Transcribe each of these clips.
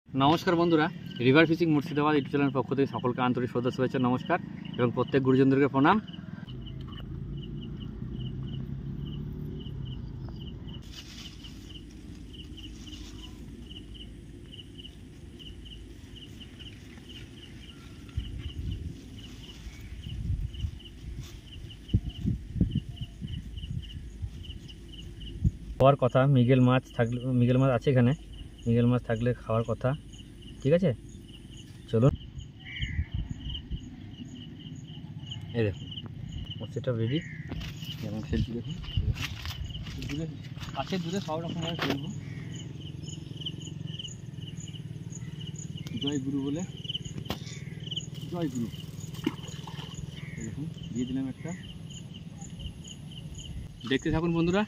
नमस्कार बंधुरा रिभार fishing Murshidabad YouTube channel पक्ष থেকে সকলকে আন্তরিক শ্রদ্ধা শুভেচ্ছা নমস্কার এবং প্রত্যেক গুরুজনদেরকে প্রণাম। খাওয়ার কথা মৃগেল মাছ থাকলে, মৃগেল মাছ আছে এখানে, মৃগেল মাছ থাকলে খাওয়ার কথা। ঠিক আছে, চলুন। এই দেখুন মৎস্যটা রেডি এবং ফেলছি। দেখুন দূরে আছে, দূরে সব রকমভাবে ফেলবো। জয় গুরু বলে, জয় গুরু। দেখুন দিয়ে দিলাম একটা। দেখতে থাকুন বন্ধুরা,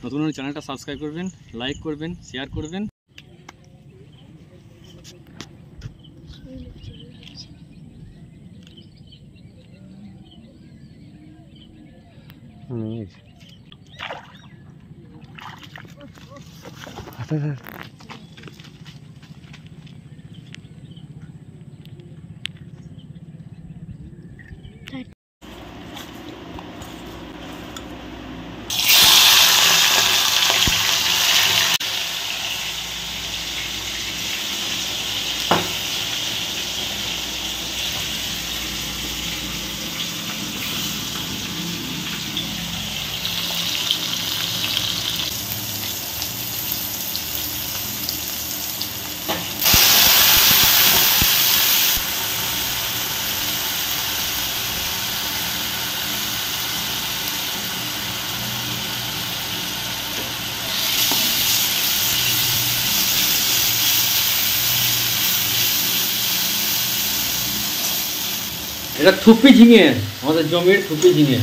নতুন চ্যানেলটা সাবস্ক্রাইব করবেন, লাইক করবেন, শেয়ার করবেন। এটা থুপি ঝিঙে, আমাদের জমির থুপি ঝিঙে।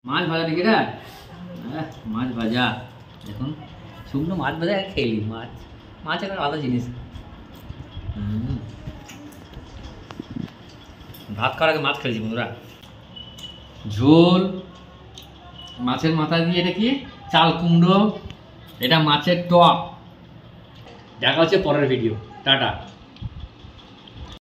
মাছ ভাজা নাকি এটা? মাছ ভাজা দেখুন, শুকনো মাছ ভাজা খেলি। মাছ একটা আলাদা জিনিস। ভাত খাওয়ার আগে মাছ খেয়েছি বন্ধুরা। ঝোল, মাছের মাথা দিয়ে, এটা কি চাল কুমড়ো, এটা মাছের টক। দেখা হচ্ছে পরের ভিডিও। টাটা।